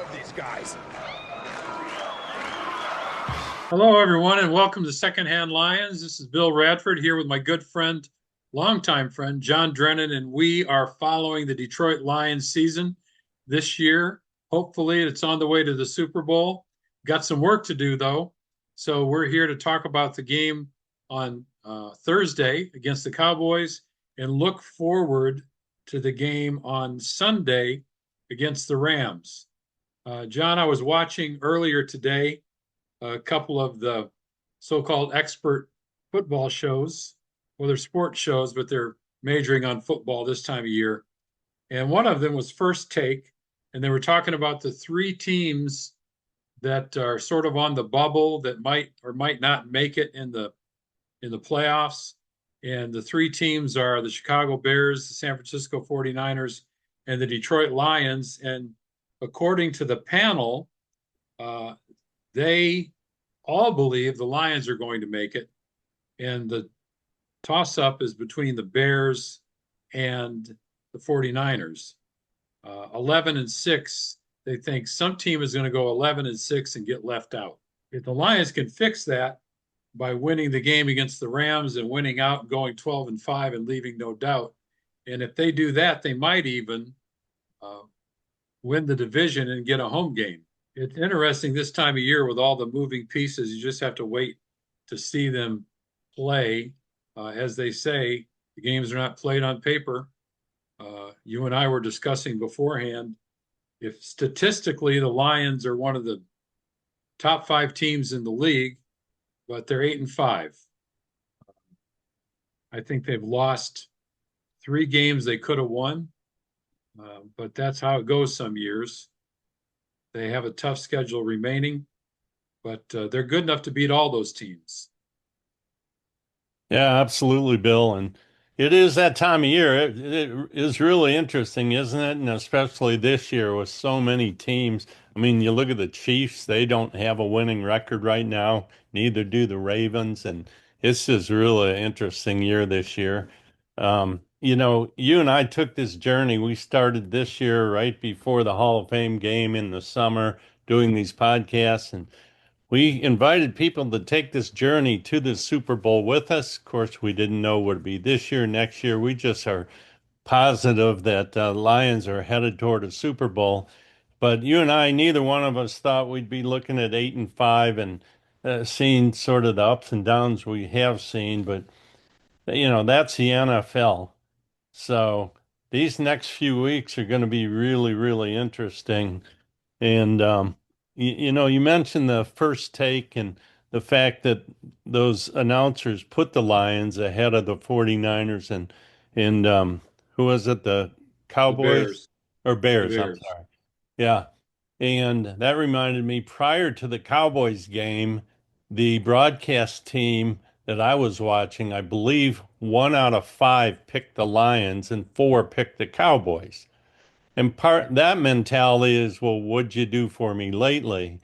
love these guys. Hello, everyone, and welcome to Secondhand Lions. This is Bill Radford here with my good friend, longtime friend, John Drennan, and we are following the Detroit Lions season this year. Hopefully, it's on the way to the Super Bowl. Got some work to do, though. So, we're here to talk about the game on Thursday against the Cowboys and look forward to the game on Sunday against the Rams. John, I was watching earlier today a couple of the so-called expert football shows. Well, they're sports shows, but they're majoring on football this time of year. And one of them was First Take, and they were talking about the three teams that are sort of on the bubble that might or might not make it in the playoffs. And the three teams are the Chicago Bears, the San Francisco 49ers, and the Detroit Lions. And according to the panel, they all believe the Lions are going to make it. And the toss up is between the Bears and the 49ers. 11 and 6, they think some team is going to go 11 and 6 and get left out. If the Lions can fix that by winning the game against the Rams and winning out and going 12 and 5 and leaving no doubt, and if they do that, they might even uh, win the division and get a home game. It's interesting this time of year with all the moving pieces. You just have to wait to see them play. As they say, the games are not played on paper. You and I were discussing beforehand, if statistically the Lions are one of the top five teams in the league, but they're 8 and 5. I think they've lost three games they could have won, but that's how it goes some years. They have a tough schedule remaining, but they're good enough to beat all those teams. Yeah, absolutely, Bill. And it is that time of year. It is really interesting, isn't it? And especially this year with so many teams. I mean, you look at the Chiefs, they don't have a winning record right now, neither do the Ravens. And it's just really an interesting year this year. You and I took this journey. We started this year right before the Hall of Fame game in the summer, doing these podcasts. And we invited people to take this journey to the Super Bowl with us. Of course, we didn't know what it'd be this year, next year. We just are positive that Lions are headed toward a Super Bowl. But you and I, neither one of us thought we'd be looking at 8 and 5 and seeing sort of the ups and downs we have seen. But that's the NFL. So these next few weeks are going to be really, really interesting. And you mentioned the First Take and the fact that those announcers put the Lions ahead of the 49ers and who was it? The The Cowboys Bears, or the Bears, I'm Bears. sorry. Yeah. And that reminded me prior to the Cowboys game, the broadcast team that I was watching, I believe 1 out of 5 picked the Lions and 4 picked the Cowboys. And part that mentality is, well, what'd you do for me lately?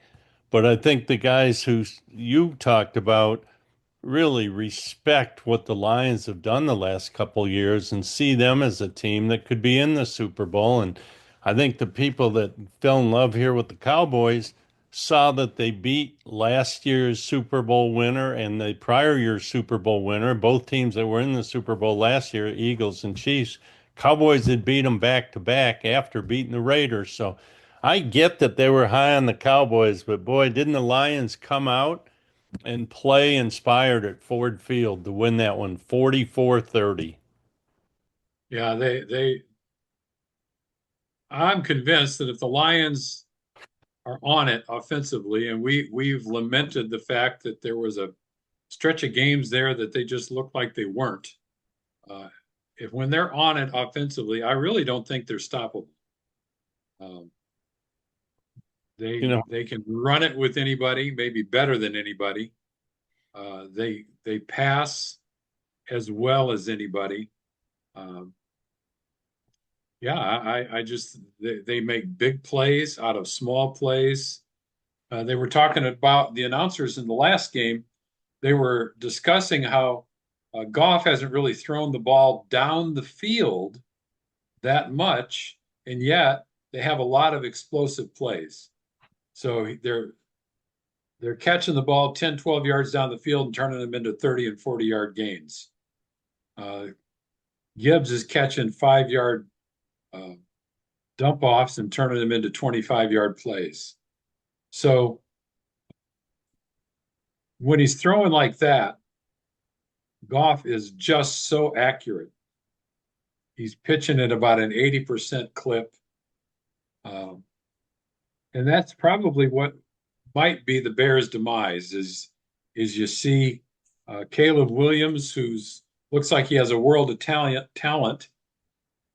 But I think the guys who you talked about really respect what the Lions have done the last couple of years and see them as a team that could be in the Super Bowl. And I think the people that fell in love here with the Cowboys saw that they beat last year's Super Bowl winner and the prior year's Super Bowl winner, both teams that were in the Super Bowl last year, Eagles and Chiefs. Cowboys had beat them back to back after beating the Raiders. So I get that they were high on the Cowboys, but boy, didn't the Lions come out and play inspired at Ford Field to win that one 44-30. Yeah, I'm convinced that if the Lions are on it offensively, and we've lamented the fact that there was a stretch of games there that they just looked like they weren't. Uh, if when they're on it offensively, I really don't think they're stoppable. Um, You they know, they can run it with anybody, maybe better than anybody. They pass as well as anybody. Um, yeah, I just they make big plays out of small plays. They were talking about the announcers in the last game. They were discussing how Goff hasn't really thrown the ball down the field that much, and yet they have a lot of explosive plays. So they're catching the ball 10, 12 yards down the field and turning them into 30 and 40-yard gains. Uh, Gibbs is catching 5-yard uh, dump offs and turning them into 25-yard plays. So when he's throwing like that, Goff is just so accurate. He's pitching at about an 80% clip. Um, and that's probably what might be the Bears' demise is you see Caleb Williams, who's looks like he has a world of talent,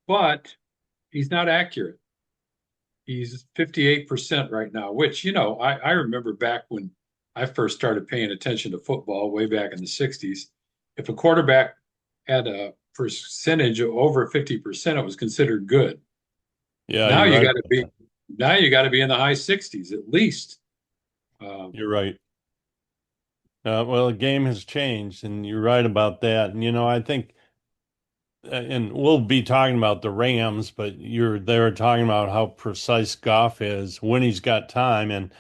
but he's not accurate. He's 58% right now, which, I remember back when I first started paying attention to football way back in the 60s. If a quarterback had a percentage of over 50%, it was considered good. Yeah, Now you're you right got to about be that. now you got to be in the high 60s at least. Um, You're right. Well, the game has changed, and you're right about that. And I think, and we'll be talking about the Rams, but you're there talking about how precise Goff is when he's got time. And,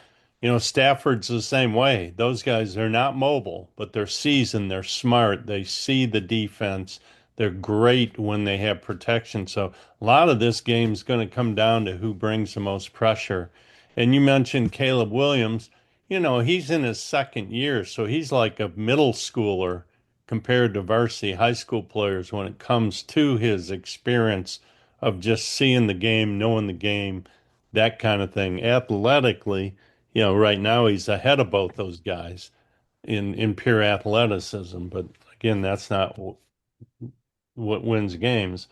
Stafford's the same way. Those guys are not mobile, but they're seasoned, they're smart, they see the defense. They're great when they have protection. So a lot of this game is going to come down to who brings the most pressure. And you mentioned Caleb Williams. He's in his second year, so he's like a middle schooler compared to varsity high school players when it comes to his experience of just seeing the game, knowing the game, that kind of thing. Athletically, right now he's ahead of both those guys in pure athleticism. But again, that's not what wins games.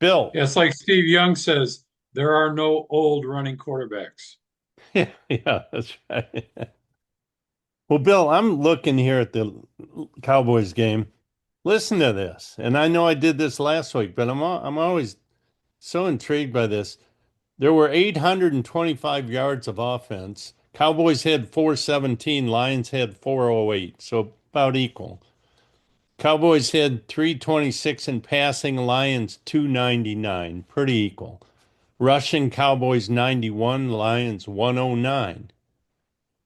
Bill, yeah, it's like Steve Young says, there are no old running quarterbacks. yeah, yeah, that's right. Well, Bill, I'm looking here at the Cowboys game. Listen to this, and I know I did this last week, but I'm always so intrigued by this. There were 825 yards of offense. Cowboys had 417, Lions had 408, so about equal. Cowboys had 326 in passing, Lions 299, pretty equal. Rushing Cowboys 91, Lions 109.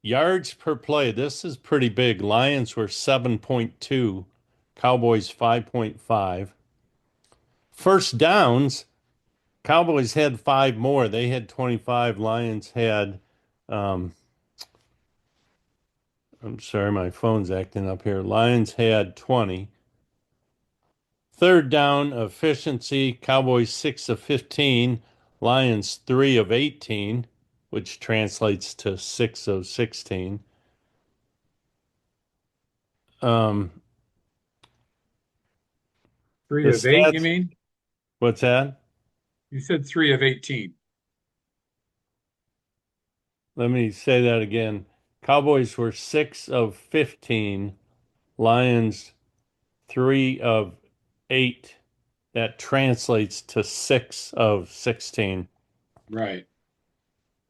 Yards per play, this is pretty big. Lions were 7.2, Cowboys 5.5. First downs, Cowboys had five more. They had 25. Lions had, um, I'm sorry, my phone's acting up here. Lions had 20. Third down efficiency, Cowboys 6 of 15. Lions 3 of 18, which translates to 6 of 16. Um, the Three of eight, you stats, mean? what's that? You said 3 of 18. Let me say that again. Cowboys were 6 of 15. Lions 3 of 8. That translates to 6 of 16. Right.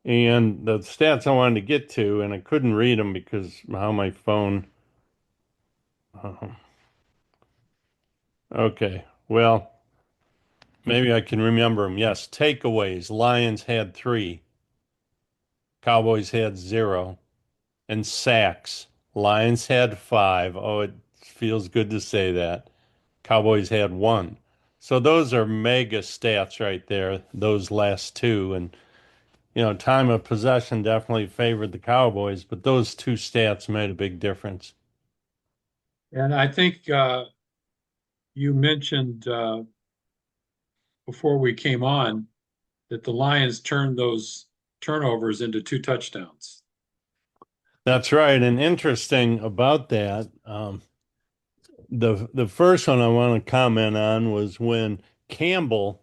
And the stats I wanted to get to, and I couldn't read them because how my phone. uh, okay, well, maybe I can remember them. Yes, takeaways. Lions had 3, Cowboys had 0. And sacks. Lions had 5. Oh, it feels good to say that. Cowboys had 1. So those are mega stats right there, those last two. And time of possession definitely favored the Cowboys, but those two stats made a big difference. And I think you mentioned before we came on that the Lions turned those turnovers into 2 touchdowns. That's right. And interesting about that, the first one I want to comment on was when Campbell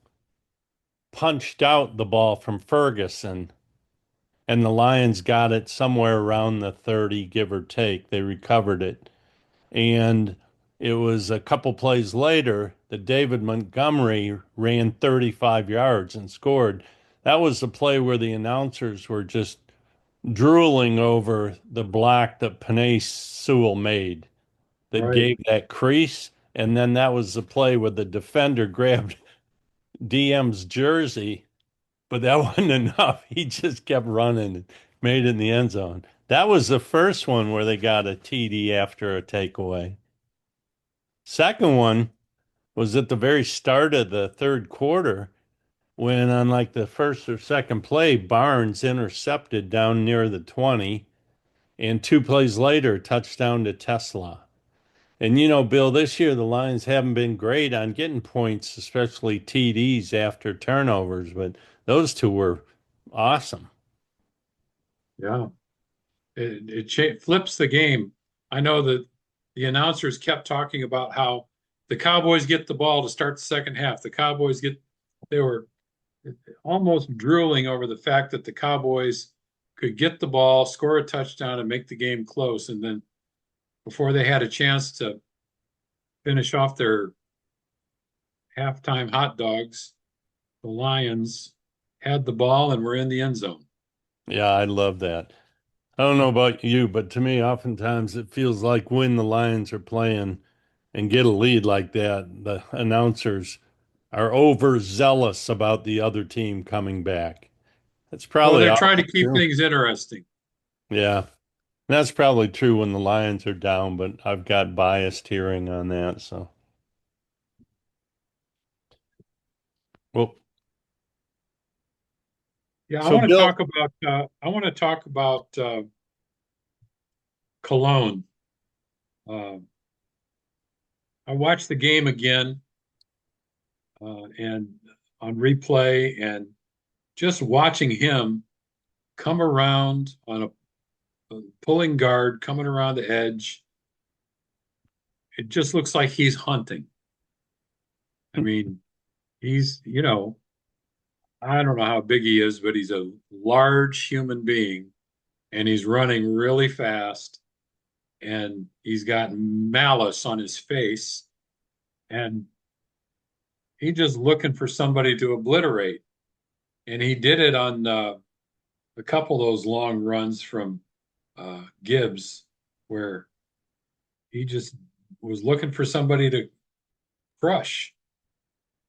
punched out the ball from Ferguson, and the Lions got it somewhere around the 30, give or take. They recovered it. And it was a couple plays later that David Montgomery ran 35 yards and scored. That was the play where the announcers were just drooling over the block that Panay Sewell made that Right. gave that crease. And then that was the play where the defender grabbed DM's jersey, but that wasn't enough. He just kept running and made it in the end zone. That was the first one where they got a TD after a takeaway. Second one was at the very start of the third quarter when on like the first or second play, Barnes intercepted down near the 20, and 2 plays later, touchdown to Tesla. And Bill, this year the Lions haven't been great on getting points, especially TDs after turnovers, but those two were awesome. Yeah, flips the game. I know that the announcers kept talking about how the Cowboys get the ball to start the second half. They were almost drooling over the fact that the Cowboys could get the ball, score a touchdown, and make the game close. And then before they had a chance to finish off their halftime hot dogs, the Lions had the ball and were in the end zone. Yeah, I love that. I don't know about you, but to me, oftentimes it feels like when the Lions are playing and get a lead like that, the announcers are overzealous about the other team coming back. That's Well, probably they're trying to always keep true. things interesting. Yeah, that's probably true when the Lions are down, but I've got biased hearing on that. So, well, Yeah, so Bill, I want to talk about Cologne. Uh, I watched the game again and on replay, and just watching him come around on a pulling guard, coming around the edge. It just looks like he's hunting. I mean, I don't know how big he is, but he's a large human being and he's running really fast and he's got malice on his face and he's just looking for somebody to obliterate. And he did it on a couple of those long runs from Gibbs where he just was looking for somebody to crush.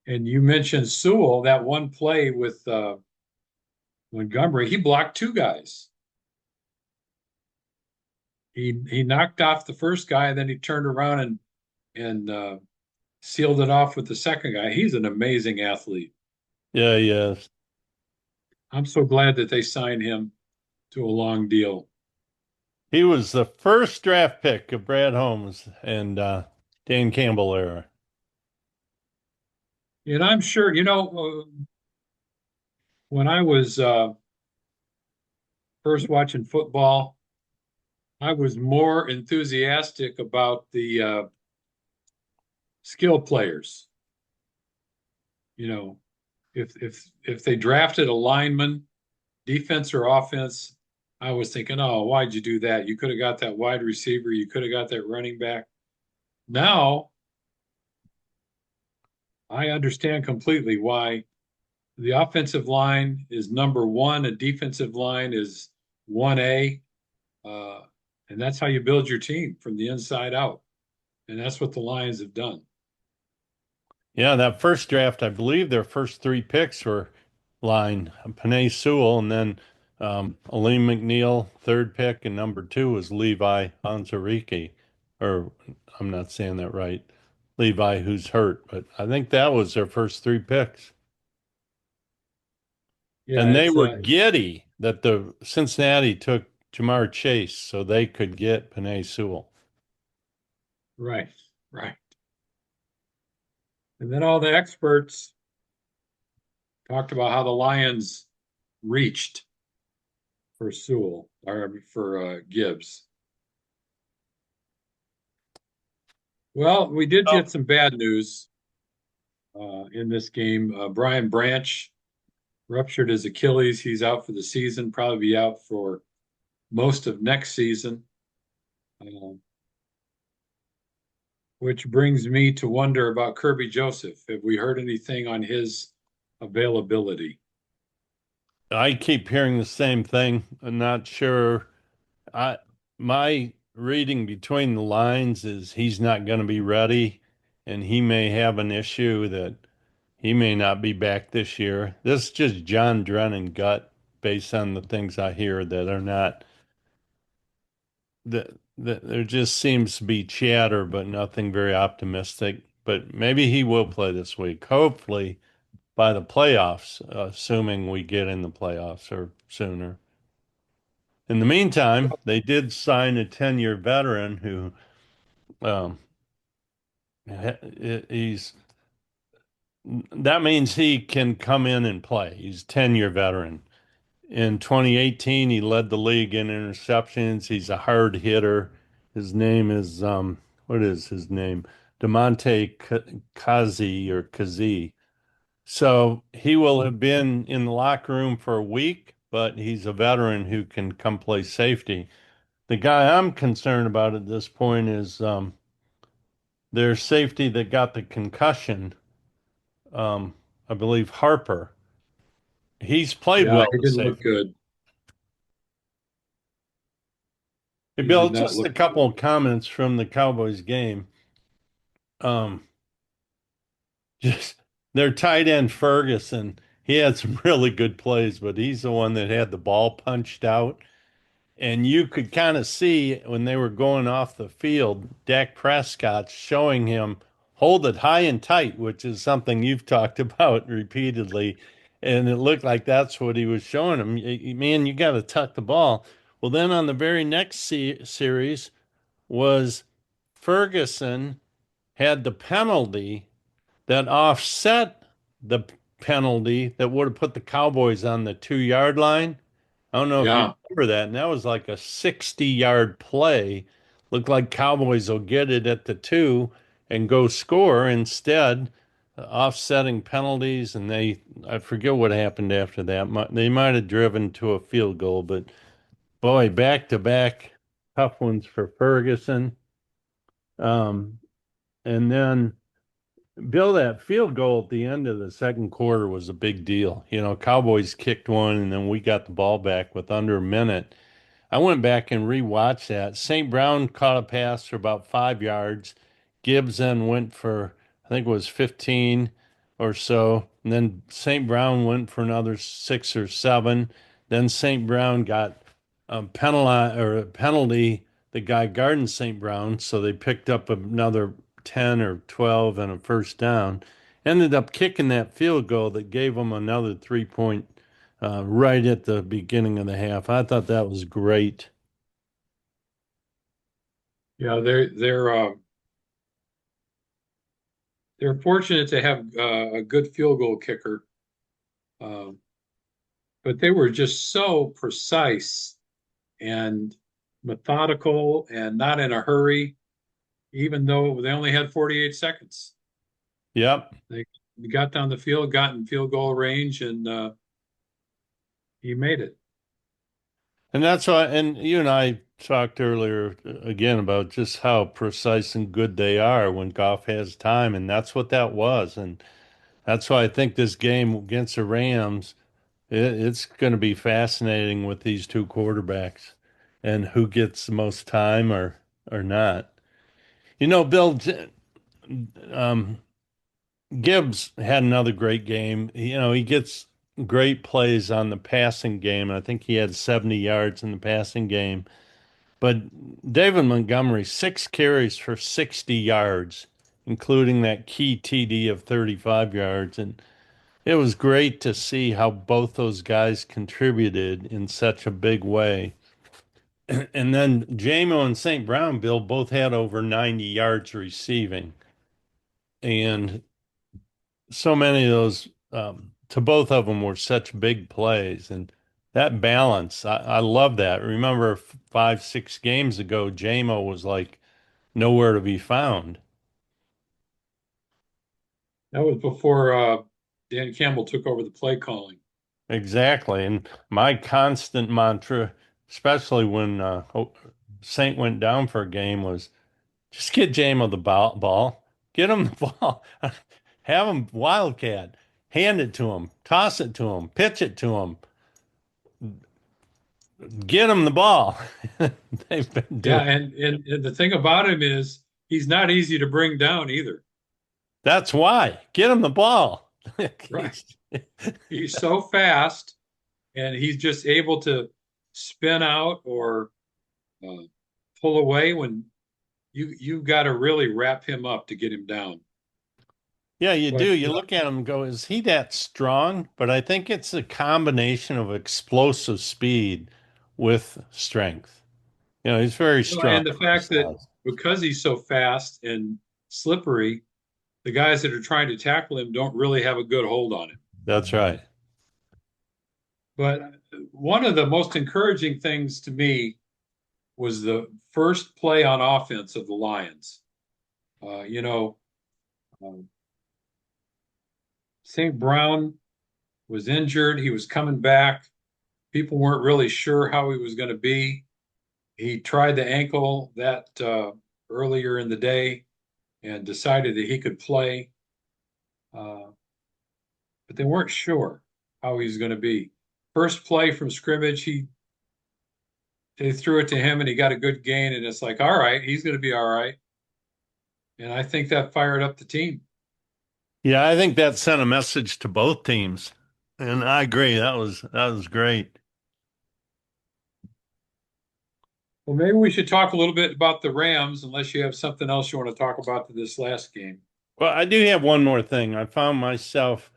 And you mentioned Sewell, that one play with Montgomery, he blocked two guys. He knocked off the first guy, and then he turned around and sealed it off with the second guy. He's an amazing athlete. yeah, yeah, I'm so glad that they signed him to a long deal. he was the first draft pick of Brad Holmes and Dan Campbell era. And I'm sure, when I was first watching football, I was more enthusiastic about the skill players. You know, if they drafted a lineman, defense or offense, I was thinking, oh, why'd you do that? You could have got that wide receiver. You could have got that running back. Now I understand completely why the offensive line is number one, a defensive line is 1A. Uh, and that's how you build your team from the inside out. And that's what the Lions have done. Yeah, that first draft, I believe their first three picks were line Panay Sewell, and then Aleem McNeil, third pick, and number two was Levi Onwuzurike. Or I'm not saying that right. Levi, who's hurt, but I think that was their first three picks. Yeah, And they were giddy that the Cincinnati took Jamar Chase so they could get Panay Sewell. right, right. And then all the experts talked about how the Lions reached for Sewell or for Gibbs. Well, we did Oh, get some bad news in this game. Brian Branch ruptured his Achilles. He's out for the season, probably be out for most of next season, uh, which brings me to wonder about Kirby Joseph. Have we heard anything on his availability? I keep hearing the same thing. I'm not sure. I my reading between the lines is he's not going to be ready, and he may have an issue that he may not be back this year. This is just John Drennan gut based on the things I hear that are not that there just seems to be chatter, but nothing very optimistic. But maybe he will play this week. Hopefully by the playoffs, assuming we get in the playoffs or sooner. In the meantime, they did sign a 10-year veteran who um, he's that means he can come in and play. He's a 10-year veteran. In 2018, he led the league in interceptions. He's a hard hitter. His name is what is his name? Demonte Kazi or Kazi. So he will have been in the locker room for a week, but he's a veteran who can come play safety. The guy I'm concerned about at this point is their safety that got the concussion. I believe Harper. He's played Yeah, well he at didn't look safety. good. Hey, He Bill, did not just a look couple good. of comments from the Cowboys game. Um, just their tight end Ferguson, he had some really good plays, but he's the one that had the ball punched out. And you could kind of see when they were going off the field, Dak Prescott showing him hold it high and tight, which is something you've talked about repeatedly. And it looked like that's what he was showing him. Man, you got to tuck the ball. Well, then on the very next series was Ferguson had the penalty that offset the penalty that would have put the Cowboys on the 2 yard line. I don't know if you Yeah. remember that. And that was like a 60-yard play. Looked like Cowboys will get it at the two and go score. Instead, offsetting penalties. And I forget what happened after that. They might have driven to a field goal, but boy, back to back tough ones for Ferguson. Um, and then Bill, that field goal at the end of the second quarter was a big deal. Cowboys kicked one and then we got the ball back with under a minute. I went back and rewatched that. St. Brown caught a pass for about 5 yards. Gibbs then went for, I think it was 15 or so. And then St. Brown went for another 6 or 7. Then St. Brown got a penalty. The guy guarding St. Brown, so they picked up another 10 or 12 and a first down. Ended up kicking that field goal that gave them another 3 point right at the beginning of the half. I thought that was great. Yeah, they're fortunate to have a good field goal kicker, um, but they were just so precise and methodical and not in a hurry, even though they only had 48 seconds. Yep. They got down the field, got in field goal range, and he made it. And that's why, and you and I talked earlier again about just how precise and good they are when Goff has time, and that's what that was. And that's why I think this game against the Rams, it's going to be fascinating with these two quarterbacks and who gets the most time or not. Bill, um, Gibbs had another great game. He gets great plays on the passing game. I think he had 70 yards in the passing game. But David Montgomery, 6 carries for 60 yards, including that key TD of 35 yards. And it was great to see how both those guys contributed in such a big way. And then JMO and St. Brown, Bill, both had over 90 yards receiving. And so many of those to both of them were such big plays. And that balance, I love that. Remember 5, 6 games ago, JMO was like nowhere to be found. That was before Dan Campbell took over the play calling. Exactly. And my constant mantra, especially when Saint went down for a game, was just get JMO the ball. Get him the ball. Have him wildcat. Hand it to him. Toss it to him. Pitch it to him. Get him the ball. They've been Yeah, doing. and the thing about him is he's not easy to bring down either. That's why. Get him the ball. Right. He's so fast, and he's just able to spin out or uh, pull away when you've got to really wrap him up to get him down. Yeah, you do. But You look at him and go, is he that strong? But I think it's a combination of explosive speed with strength. He's very strong and the for his fact that size. because he's so fast and slippery, the guys that are trying to tackle him don't really have a good hold on him. That's right. But one of the most encouraging things to me was the first play on offense of the Lions. Uh, you know, um, St. Brown was injured. He was coming back. People weren't really sure how he was going to be. He tried the ankle that earlier in the day and decided that he could play, uh, but they weren't sure how he was going to be. First play from scrimmage, they threw it to him and he got a good gain, and it's like, all right, he's going to be all right. And I think that fired up the team. Yeah, I think that sent a message to both teams. And I agree. That was great. Well, maybe we should talk a little bit about the Rams, unless you have something else you want to talk about to this last game. Well, I do have one more thing. I found myself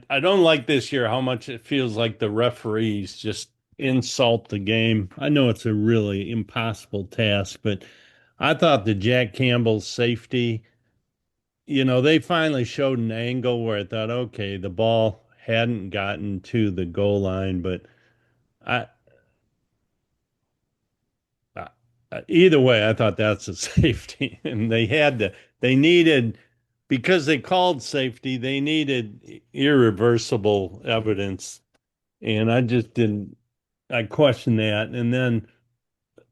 I don't like this year how much it feels like the referees just insult the game. I know it's a really impossible task, but I thought the Jack Campbell's safety, they finally showed an angle where I thought, okay, the ball hadn't gotten to the goal line, but I, I either way, I thought that's a safety, and they needed because they called safety, they needed irreversible evidence, and I just didn't. I questioned that, and then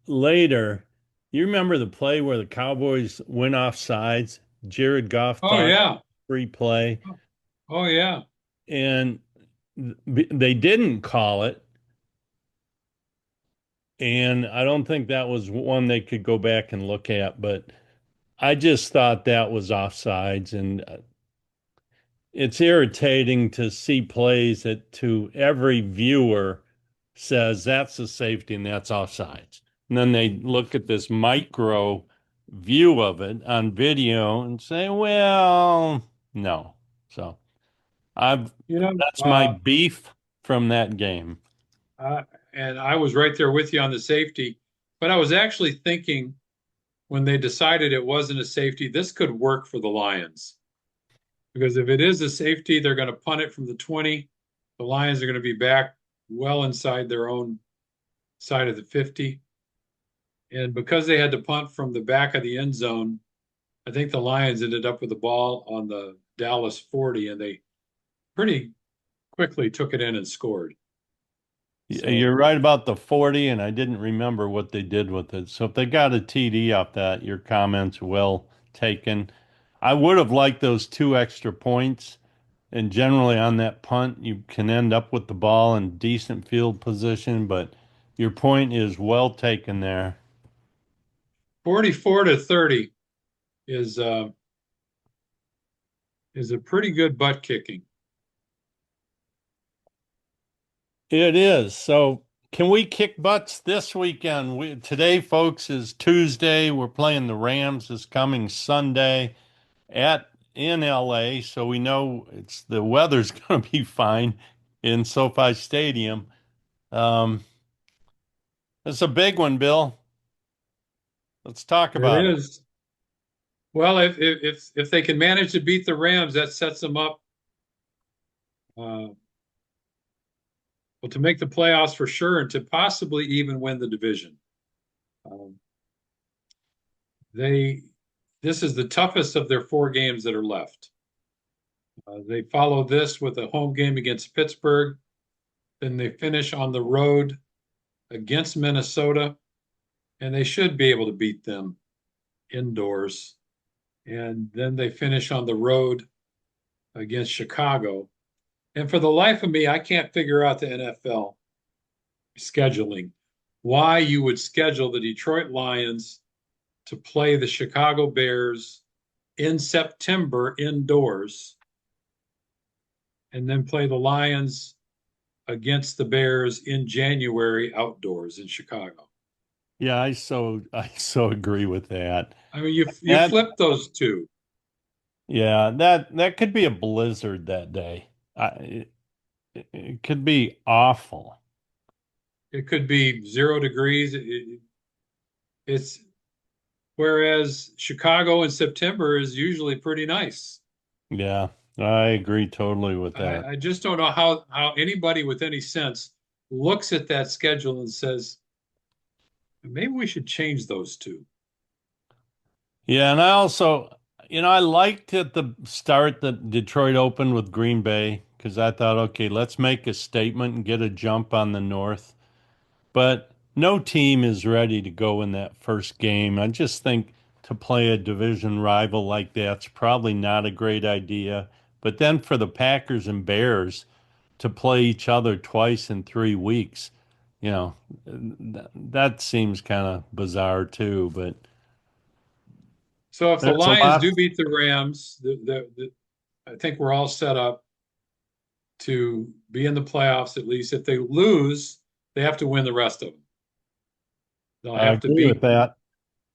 later, you remember the play where the Cowboys went off sides? Jared Goff Oh thought yeah, free play, oh yeah. and they didn't call it. And I don't think that was one they could go back and look at, but I just thought that was offsides. And it's irritating to see plays that to every viewer says that's a safety and that's offsides. And then they look at this micro view of it on video and say, well, no. So I've You know, that's my beef from that game. uh, and I was right there with you on the safety, but I was actually thinking when they decided it wasn't a safety, this could work for the Lions. Because if it is a safety, they're going to punt it from the 20. The Lions are going to be back well inside their own side of the 50. And because they had to punt from the back of the end zone, I think the Lions ended up with the ball on the Dallas 40, and they pretty quickly took it in and scored. So, You're right about the 40, and I didn't remember what they did with it. So if they got a TD off that, your comments well taken. I would have liked those two extra points. And generally on that punt, you can end up with the ball in decent field position, but your point is well taken there. 44-30 is uh, is a pretty good butt kicking. It is. So can we kick butts this weekend? Today, folks, is Tuesday. We're playing the Rams this coming Sunday at in LA, so we know it's the weather's going to be fine in SoFi Stadium. Um, it's a big one, Bill. Let's talk It about it. is. Well, if they can manage to beat the Rams, that sets them up well to make the playoffs for sure, and to possibly even win the division. Um, they this is the toughest of their four games that are left. They follow this with a home game against Pittsburgh. Then they finish on the road against Minnesota, and they should be able to beat them indoors. And then they finish on the road against Chicago. And for the life of me, I can't figure out the NFL scheduling, why you would schedule the Detroit Lions to play the Chicago Bears in September indoors, and then play the Lions against the Bears in January outdoors in Chicago. Yeah, I so agree with that. I mean, you That flip those two. yeah, that could be a blizzard that day. It could be awful. It could be 0 degrees. It's whereas Chicago in September is usually pretty nice. Yeah, I agree totally with that. I just don't know how anybody with any sense looks at that schedule and says maybe we should change those two. Yeah, and I also, I liked at the start that Detroit opened with Green Bay because I thought, okay, let's make a statement and get a jump on the North. But no team is ready to go in that first game. I just think to play a division rival like that's probably not a great idea. But then for the Packers and Bears to play each other twice in 3 weeks, that seems kind of bizarre too. But So if the there's a Lions lot. do beat the Rams, I think we're all set up to be in the playoffs at least. If they lose, they have to win the rest of them. They'll I have to agree with beat that.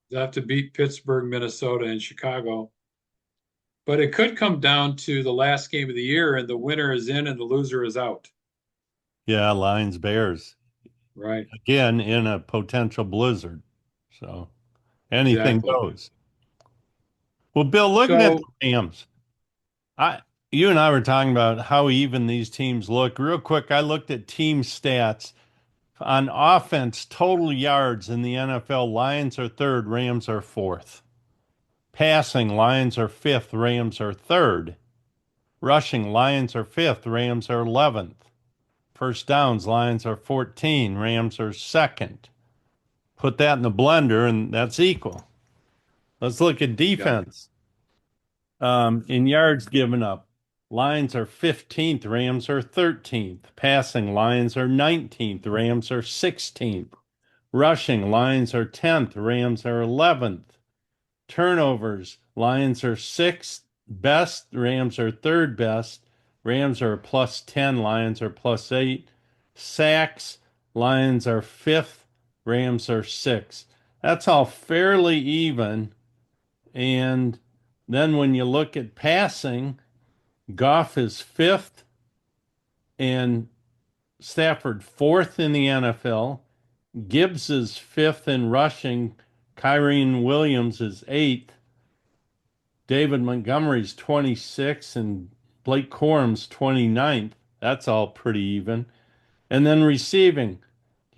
they'll have to beat Pittsburgh, Minnesota, and Chicago. But it could come down to the last game of the year, and the winner is in and the loser is out. Yeah, Lions, Bears. Right? Again, in a potential blizzard. So anything Exactly. goes. Well, Bill, looking at the So Rams, I you and I were talking about how even these teams look. Real quick, I looked at team stats on offense, total yards in the NFL. Lions are third, Rams are fourth. Passing, Lions are fifth, Rams are third. Rushing, Lions are fifth, Rams are 11th. First downs, Lions are 14, Rams are second. Put that in the blender, and that's equal. Let's look at yeah, defense. In yards given up, Lions are 15th, Rams are 13th. Passing, Lions are 19th, Rams are 16th. Rushing, Lions are 10th, Rams are 11th. Turnovers, Lions are sixth best, Rams are third best. Rams are plus 10, Lions are plus 8. Sacks, Lions are fifth, Rams are sixth. That's all fairly even. And then when you look at passing, Goff is fifth and Stafford fourth in the NFL. Gibbs is fifth in rushing. Kyrene Williams is eighth. David Montgomery's 26th and Blake Corum's 29th. That's all pretty even. And then receiving. Do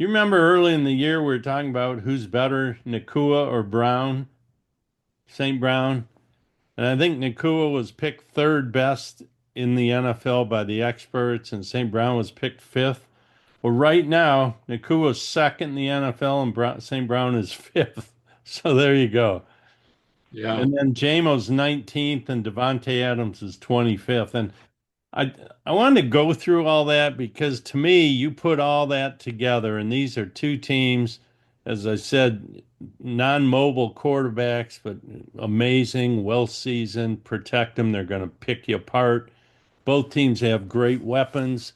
you remember early in the year we were talking about who's better, Nakua or Brown? St. Brown? And I think Nakua was picked third best in the NFL by the experts, and St. Brown was picked fifth. Well, right now, Nakua's second in the NFL, and St. Brown is fifth. So there you go. yeah. And then Jamo's 19th, and Devontae Adams is 25th. And I I wanted to go through all that because to me, you put all that together, and these are two teams, as I said, non-mobile quarterbacks, but amazing, well-seasoned, protect them. They're going to pick you apart. Both teams have great weapons.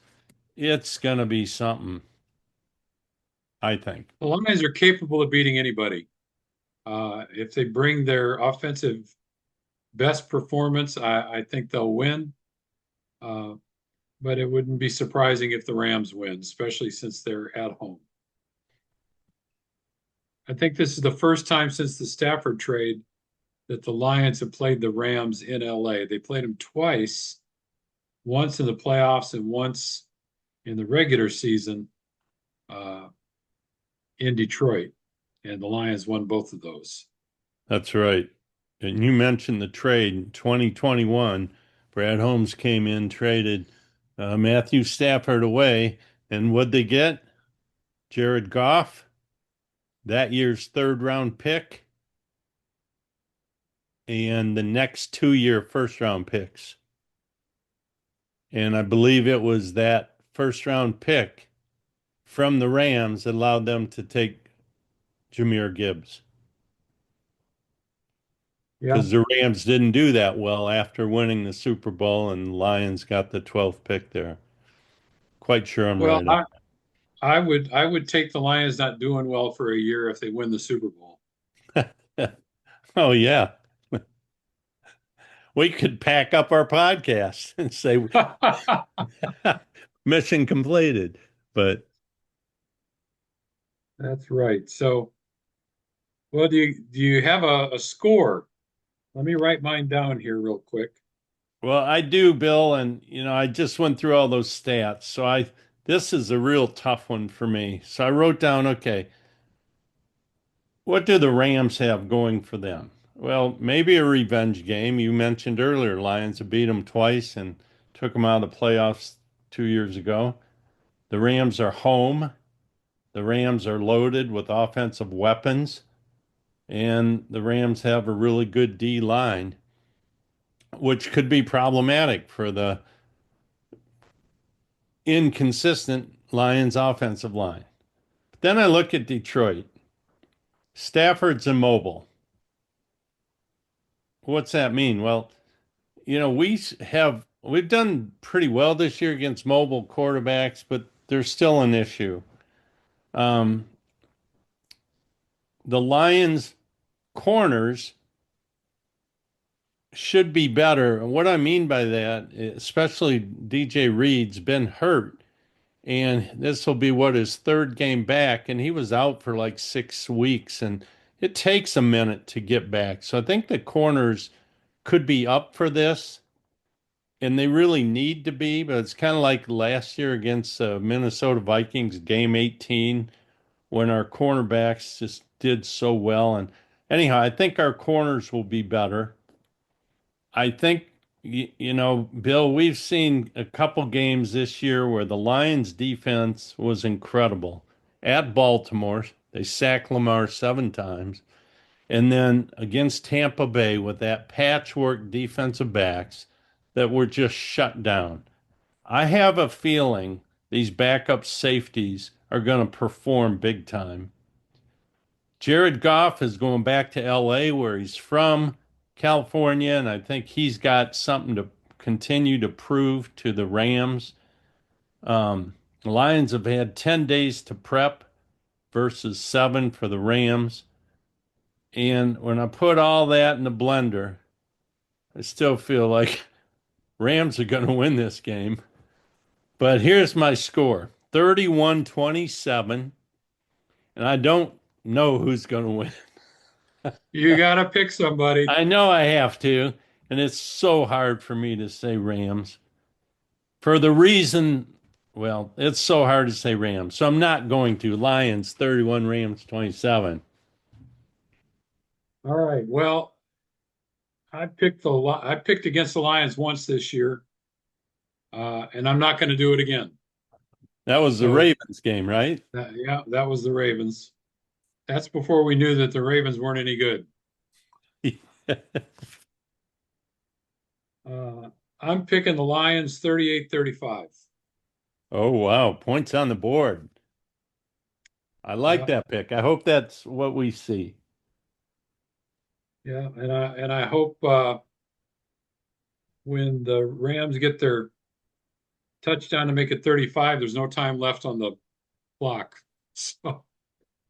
It's going to be something, I think. The Lions are capable of beating anybody. If they bring their offensive best performance, I think they'll win. Uh, but it wouldn't be surprising if the Rams win, especially since they're at home. I think this is the first time since the Stafford trade that the Lions have played the Rams in LA. They played them twice, once in the playoffs and once in the regular season uh, in Detroit. And the Lions won both of those. That's right. And you mentioned the trade in 2021. Brad Holmes came in, traded Matthew Stafford away. And what'd they get? Jared Goff, that year's third round pick, and the next 2 year first round picks. And I believe it was that first round pick from the Rams that allowed them to take Jahmyr Gibbs. Yeah. because the Rams didn't do that well after winning the Super Bowl, and the Lions got the 12th pick there. Quite sure I'm Well, right on I would take the Lions not doing well for a year if they win the Super Bowl. that. Oh, yeah. We could pack up our podcast and say mission completed. But That's right. So, well, do you have a score? Let me write mine down here real quick. well, I do, Bill, and I just went through all those stats. So I this is a real tough one for me. So I wrote down, okay, what do the Rams have going for them? Well, maybe a revenge game. You mentioned earlier, Lions have beat them twice and took them out of the playoffs 2 years ago. The Rams are home. The Rams are loaded with offensive weapons, and the Rams have a really good D line, which could be problematic for the inconsistent Lions offensive line. But then I look at Detroit. Stafford's immobile. What's that mean? Well, we've done pretty well this year against mobile quarterbacks, but there's still an issue. Um, the Lions corners should be better. And what I mean by that, especially DJ Reed's been hurt, and this will be what his third game back, and he was out for like 6 weeks, and it takes a minute to get back. So I think the corners could be up for this, and they really need to be, but it's kind of like last year against Minnesota Vikings, game 18, when our cornerbacks just did so well. And anyhow, I think our corners will be better. I think, Bill, we've seen a couple games this year where the Lions defense was incredible. At Baltimore, they sacked Lamar 7 times. And then against Tampa Bay with that patchwork defensive backs that were just shut down. I have a feeling these backup safeties are going to perform big time. Jared Goff is going back to LA where he's from, California, and I think he's got something to continue to prove to the Rams. The Lions have had 10 days to prep versus 7 for the Rams. And when I put all that in the blender, I still feel like Rams are going to win this game. But here's my score 31-27, and I don't know who's going to win. You got to pick somebody. I know I have to, and it's so hard for me to say Rams for the reason, well, it's so hard to say Rams. So I'm not going to. Lions 31, Rams 27. All right. Well, I picked against the Lions once this year, and I'm not going to do it again. That was the So Ravens game, right? yeah, that was the Ravens. That's before we knew that the Ravens weren't any good. Uh, I'm picking the Lions 38-35. Oh, wow. Points on the board. I like Yeah, that pick. I hope that's what we see. yeah, and I hope when the Rams get their touchdown to make it 35, there's no time left on the clock. So,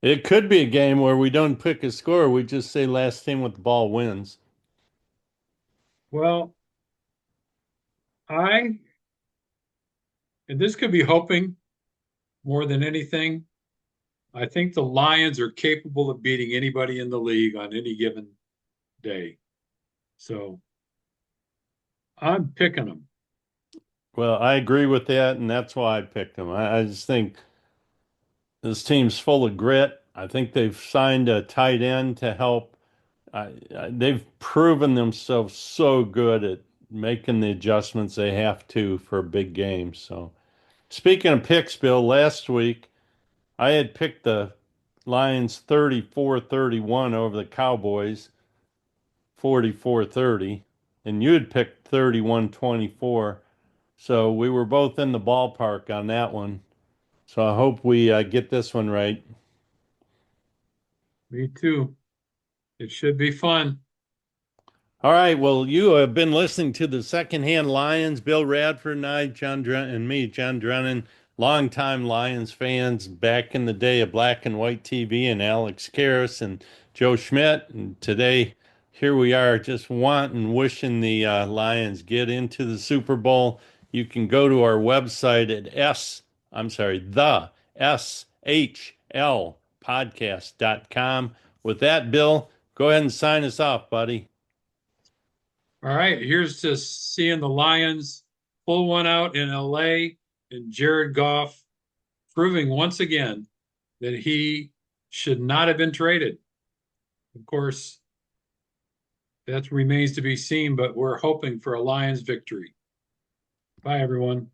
It could be a game where we don't pick a score. We just say last team with the ball wins. well, I and this could be hoping more than anything. I think the Lions are capable of beating anybody in the league on any given day. So I'm picking them. Well, I agree with that, and that's why I picked them. I just think this team's full of grit. I think they've signed a tight end to help. They've proven themselves so good at making the adjustments they have to for big games. So, speaking of picks, Bill, last week I had picked the Lions 34-31 over the Cowboys 44-30, and you had picked 31-24. So we were both in the ballpark on that one. So I hope we get this one right. Me too. It should be fun. All right. Well, you have been listening to the Secondhand Lions. Bill Radford and I, John Drennan, and me, John Drennan, longtime Lions fans back in the day of black and white TV, and Alex Karras and Joe Schmidt. And today, here we are, just wanting, wishing the Lions get into the Super Bowl. You can go to our website at the SHL podcast.com. With that, Bill, go ahead and sign us off, buddy. All right, here's to seeing the Lions pull one out in LA and Jared Goff proving once again that he should not have been traded. Of course, that remains to be seen, but we're hoping for a Lions victory. Bye, everyone.